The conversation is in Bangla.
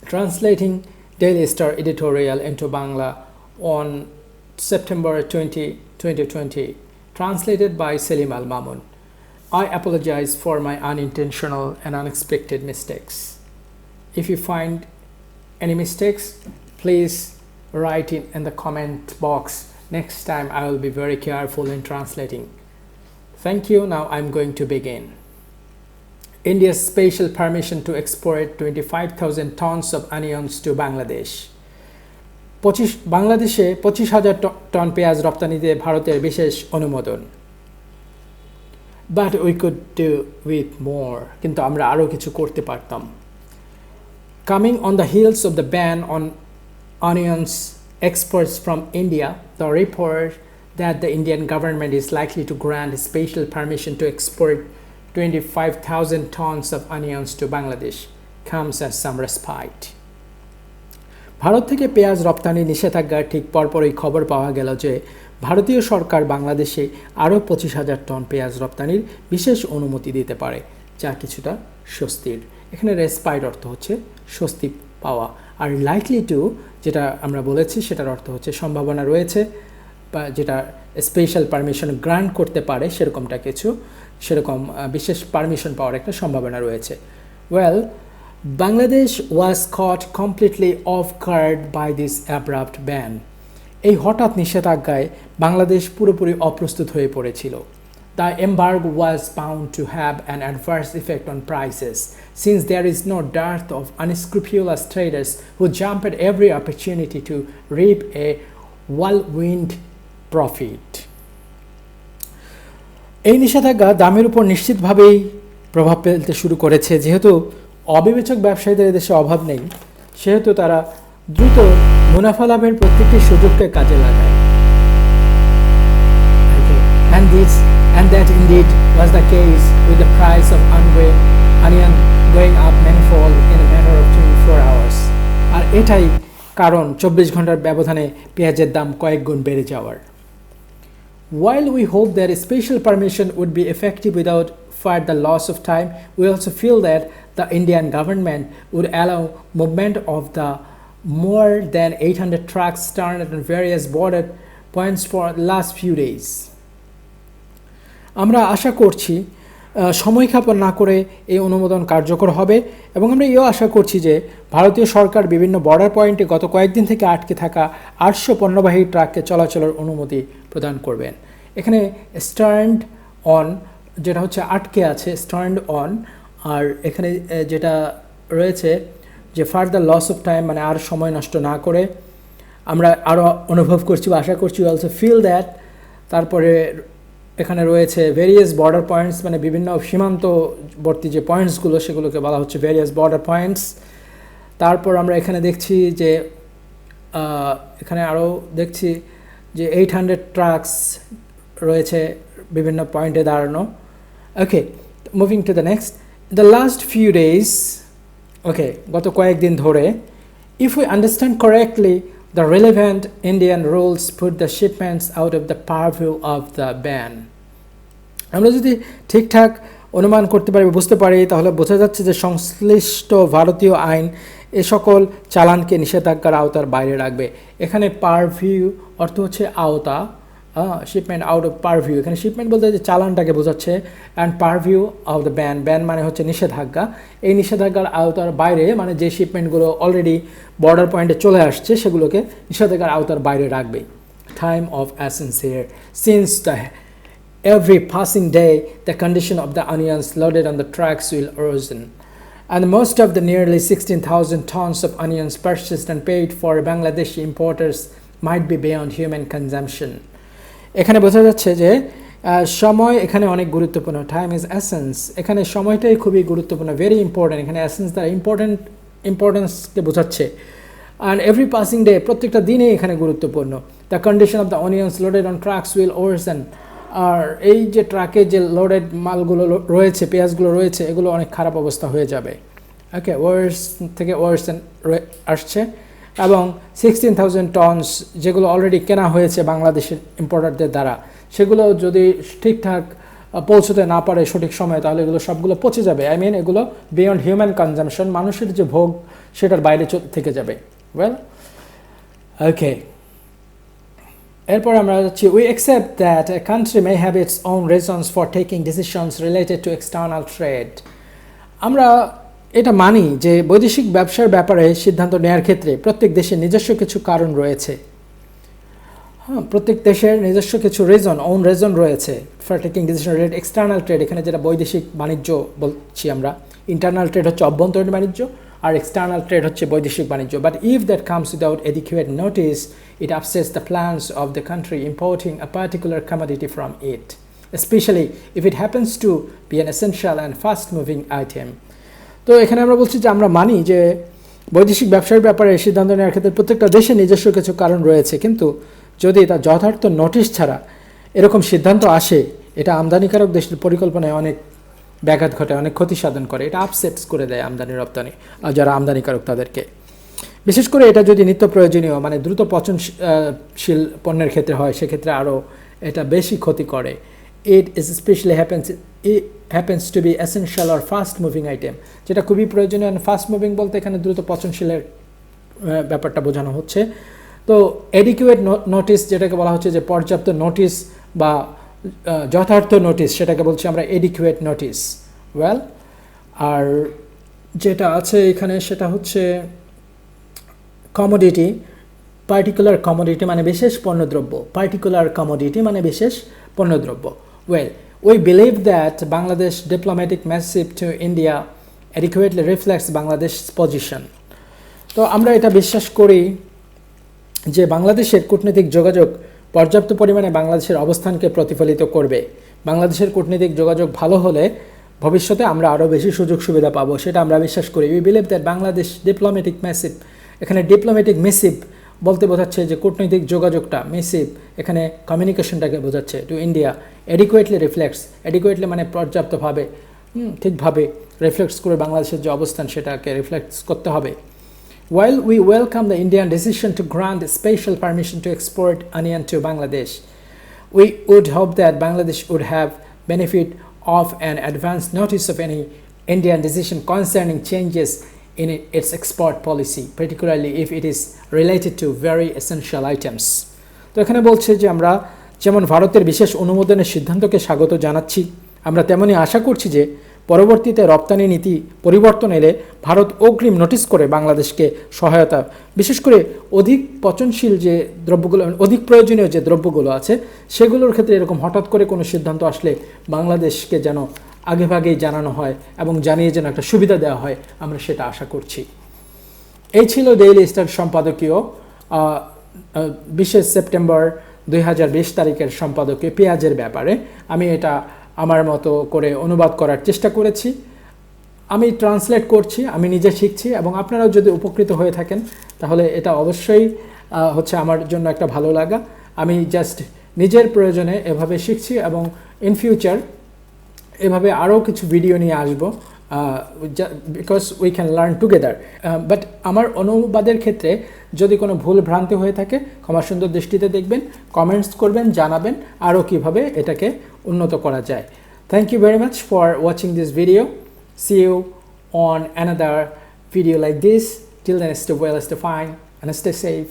translating Daily Star editorial into Bangla on September 20, 2020, translated by Selim Al Mamun. I apologize for my unintentional and unexpected mistakes. If you find any mistakes, please write it in the comment box. Next time I will be very careful in translating. Thank you. Now I'm going to begin. India's special permission to export 25,000 tons of onions to Bangladesh. বাংলাদেশে 25,000 টন পেঁয়াজ রপ্তানিতে ভারতের বিশেষ অনুমোদন। But we could do with more. কিন্তু আমরা আরো কিছু করতে পারতাম। Coming on the heels of the ban on onions exports from India, the report that the Indian government is likely to grant special permission to export 25,000 tons of onions to Bangladesh comes as some respite. Bharat থেকে পেঁয়াজ রপ্তানি নিষেধাজ্ঞার ঠিক পরপরই খবর পাওয়া গেল যে ভারতীয় সরকার বাংলাদেশে আরও 25,000 টন পেঁয়াজ রপ্তানির বিশেষ অনুমতি দিতে পারে, যা কিছুটা স্বস্তির। এখানে রেসপাইট অর্থ হচ্ছে স্বস্তি পাওয়া, আর লাইকলি টু যেটা আমরা বলেছি সেটার অর্থ হচ্ছে সম্ভাবনা রয়েছে, বা যেটা স্পেশাল পারমিশন গ্রান্ট করতে পারে সেরকমটা কিছু, সেরকম বিশেষ পারমিশন পাওয়ার একটা সম্ভাবনা রয়েছে। Well, Bangladesh was caught completely off guard by this abrupt ban. এই হঠাৎ নিষেধাজ্ঞায় বাংলাদেশ পুরোপুরি অপ্রস্তুত হয়ে পড়েছিল। The embargo was bound to have an adverse effect on prices, since there is no dearth of unscrupulous traders who jump at every opportunity to reap a whirlwind profit. এই নিষেধাজ্ঞা দামের উপর নিশ্চিতভাবেই প্রভাব ফেলতে শুরু করেছে। যেহেতু অবিবেচক ব্যবসায়ীদের দেশে অভাব নেই, সেহেতু তারা দ্রুত মুনাফা লাভের প্রত্যেকটি সুযোগকে কাজে লাগায়। And that indeed was the case with the price of onion going up manifold in a matter of 24 hours. আর এটাই কারণ 24 ঘন্টার ব্যবধানে পেঁয়াজের দাম কয়েক গুণ বেড়ে যাওয়ার। While we hope that a special permission would be effective without further loss of time, we also feel that the Indian government would allow movement of the more than 800 trucks stranded on various border points for the last few days. আমরা আশা করছি সময় ক্ষেপণ না করে এই অনুমোদন কার্যকর হবে, এবং আমরা এও আশা করছি যে ভারতীয় সরকার বিভিন্ন বর্ডার পয়েন্টে গত কয়েকদিন থেকে আটকে থাকা 800 পণ্যবাহী ট্রাককে চলাচলের অনুমতি প্রদান করবেন। এখানে স্ট্যান্ড অন যেটা হচ্ছে আটকে আছে, স্ট্যান্ড অন, আর এখানে যেটা রয়েছে যে ফার্দার লস অফ টাইম, মানে আর সময় নষ্ট না করে আমরা আরও অনুভব করছি বা আশা করছি, অলসো ফিল দ্যাট। তারপরে এখানে রয়েছে ভেরিয়াস বর্ডার পয়েন্টস, মানে বিভিন্ন সীমান্তবর্তী যে পয়েন্টসগুলো সেগুলোকে বলা হচ্ছে ভেরিয়াস বর্ডার পয়েন্টস। তারপর আমরা এখানে দেখছি যে এখানে আরও দেখছি যে 800 ট্রাকস রয়েছে বিভিন্ন পয়েন্টে দাঁড়ানো। Okay, moving to the next, the last few days, okay, গত কয়েকদিন ধরে, if we understand correctly, the relevant Indian rules put the shipments out of the purview of the ban. আমরা যদি ঠিকঠাক অনুমান করতে পারি, বুঝতে পারি, তাহলে বোঝা যাচ্ছে যে সংশ্লিষ্ট ভারতীয় আইন এ সকল চালানকে নিষেধাজ্ঞার আওতার বাইরে রাখবে। এখানে পারভিউ অর্থ হচ্ছে আওতা, শিপমেন্ট আউট অফ পারভিউ, এখানে শিপমেন্ট বলতে যে চালানটাকে বোঝাচ্ছে, and purview of the ban, ban মানে হচ্ছে নিষেধাজ্ঞা। এই নিষেধাজ্ঞার আওতার বাইরে মানে যে শিপমেন্টগুলো অলরেডি বর্ডার পয়েন্টে চলে আসছে সেগুলোকে নিষেধাজ্ঞার আওতার বাইরে রাখবে। Time of essence here, since the every passing day the condition of the onions loaded on the trucks will worsen, and most of the nearly 16,000 tons of onions purchased and paid for Bangladeshi importers might be beyond human consumption. এখানে বোঝা যাচ্ছে যে সময় এখানে অনেক গুরুত্বপূর্ণ। টাইম ইজ এসেন্স, এখানে সময়টাই খুবই গুরুত্বপূর্ণ, ভেরি ইম্পর্ট্যান্ট। এখানে এসেন্স দ্বারা ইম্পর্টেন্সকে বোঝাচ্ছে। অ্যান্ড এভরি পাসিং ডে, প্রত্যেকটা দিনেই এখানে গুরুত্বপূর্ণ। The condition of the onions loaded on trucks will worsen, আর এই যে ট্রাকে যে লোডেড মালগুলো রয়েছে, পেঁয়াজগুলো রয়েছে, এগুলো অনেক খারাপ অবস্থা হয়ে যাবে। ওকে, ওয়ার্স থেকে ওয়ার্সেন আসছে, এবং 16,000 টনস যেগুলো অলরেডি কেনা হয়েছে বাংলাদেশের ইম্পোর্টারদের দ্বারা, সেগুলো যদি ঠিকঠাক পৌঁছতে না পারে সঠিক সময়ে, তাহলে এগুলো সবগুলো পচে যাবে। আই মিন এগুলো বিয়ন্ড হিউম্যান কনজামশন, মানুষের যে ভোগ সেটার বাইরে থেকে যাবে। ওয়েল, ওকে, এরপর আমরা যাচ্ছি, we accept that a country may have its own reasons for taking decisions related to external trade. আমরা এটা মানি যে বৈদেশিক ব্যবসার ব্যাপারে সিদ্ধান্ত নেওয়ার ক্ষেত্রে প্রত্যেক দেশের নিজস্ব কিছু কারণ রয়েছে। হ্যাঁ, প্রত্যেক দেশের নিজস্ব কিছু ওন রিজন রয়েছে for taking decision related external trade. এখানে যেটা বৈদেশিক বাণিজ্য বলছি আমরা, ইন্টারনাল ট্রেড হচ্ছে অভ্যন্তরীণ বাণিজ্য, আর এক্সটার্নাল ট্রেড হচ্ছে বৈদেশিক বাণিজ্য। But if that comes without adequate notice, it upsets the plans of the country importing a particular commodity from it, especially if it happens to be an essential and fast-moving item. তো এখানে আমরা বলছি যে আমরা মানি যে বৈদেশিক ব্যবসার ব্যাপারে সিদ্ধান্ত নেওয়ার ক্ষেত্রে প্রত্যেকটা দেশের নিজস্ব কিছু কারণ রয়েছে, কিন্তু যদি তা যথার্থ নোটিশ ছাড়া এরকম সিদ্ধান্ত আসে, এটা আমদানিকারক দেশের পরিকল্পনায় অনেক ব্যাঘাত ঘটে, অনেক ক্ষতি সাধন করে, এটা আপসেটস করে দেয় আমদানি রপ্তানি যারা আমদানিকারক তাদেরকে। বিশেষ করে এটা যদি নিত্য প্রয়োজনীয় মানে দ্রুত পচনশীল পণ্যের ক্ষেত্রে হয়, সেক্ষেত্রে আরও এটা বেশি ক্ষতি করে। It is specially happens to be essential or fast moving item, যেটা খুবই প্রয়োজনীয়। ফাস্ট মুভিং বলতে এখানে দ্রুত পচনশীলের ব্যাপারটা বোঝানো হচ্ছে। তো এডিকুয়েট নোটিস যেটাকে বলা হচ্ছে যে পর্যাপ্ত নোটিস বা যথার্থ নোটিস, সেটাকে বলছি আমরা এডিকুয়েট নোটিস। ওয়েল, আর যেটা আছে এখানে সেটা হচ্ছে কমোডিটি, পার্টিকুলার কমোডিটি মানে বিশেষ পণ্যদ্রব্য, পার্টিকুলার কমোডিটি মানে বিশেষ পণ্যদ্রব্য। Well, we believe that Bangladesh diplomatic message to India adequately reflects Bangladesh position. তো আমরা এটা বিশ্বাস করি যে বাংলাদেশের কূটনৈতিক যোগাযোগ পর্যাপ্ত পরিমাণে বাংলাদেশের অবস্থানকে প্রতিফলিত করবে। বাংলাদেশের কূটনৈতিক যোগাযোগ ভালো হলে ভবিষ্যতে আমরা আরও বেশি সুযোগ সুবিধা পাবো, সেটা আমরা বিশ্বাস করি। We believe that Bangladesh diplomatic message, এখানে ডিপ্লোম্যাটিক মিসিভ বলতে বোঝাচ্ছে যে কূটনৈতিক যোগাযোগটা, মিসিভ এখানে কমিউনিকেশনটাকে বোঝাচ্ছে, two India adequately reflects, adequately মানে পর্যাপ্তভাবে, ঠিকভাবে রিফ্লেক্টস করে বাংলাদেশের যে অবস্থান সেটাকে রিফ্লেক্টস করতে হবে। While we welcome the Indian decision to grant special permission to export onion to Bangladesh, we would hope that Bangladesh would have benefit of an advance notice of any Indian decision concerning changes in its export policy, particularly if it is related to very essential items. তো এখানে বলছে যে আমরা যেমন ভারতের বিশেষ অনুমোদনের সিদ্ধান্তকে স্বাগত জানাচ্ছি, আমরা তেমনই আশা করছি যে পরবর্তীতে রপ্তানি নীতি পরিবর্তন এলে ভারত অগ্রিম নোটিশ করে বাংলাদেশকে সহায়তা, বিশেষ করে অধিক পচনশীল যে দ্রব্যগুলো, অধিক প্রয়োজনীয় যে দ্রব্যগুলো আছে সেগুলোর ক্ষেত্রে এরকম হঠাৎ করে কোনো সিদ্ধান্ত আসলে বাংলাদেশকে যেন আগেভাগেই জানানো হয় এবং জানিয়ে যেন একটা সুবিধা দেওয়া হয়, আমরা সেটা আশা করছি। এই ছিল ডেইলি স্টার সম্পাদকীয় 20 সেপ্টেম্বর 2020 তারিখের সম্পাদকীয় পেঁয়াজের ব্যাপারে। আমি এটা আমার মতো করে অনুবাদ করার চেষ্টা করেছি, আমি ট্রান্সলেট করছি, আমি নিজে শিখছি, এবং আপনারাও যদি উপকৃত হয়ে থাকেন তাহলে এটা অবশ্যই হচ্ছে আমার জন্য একটা ভালো লাগা। আমি জাস্ট নিজের প্রয়োজনে এভাবে শিখছি এবং ইন ফিউচার এভাবে আরও কিছু ভিডিও নিয়ে আসবো, because we can learn together. But আমার অনুবাদের ক্ষেত্রে যদি কোনো ভুল ভ্রান্তি হয়ে থাকে ক্ষমা সুন্দর দৃষ্টিতে দেখবেন, কমেন্টস করবেন, জানাবেন আরও কীভাবে এটাকে উন্নত করা যায়। Thank you very much for watching this video. See you on another video like this. Till then, stay well, stay fine, and stay safe.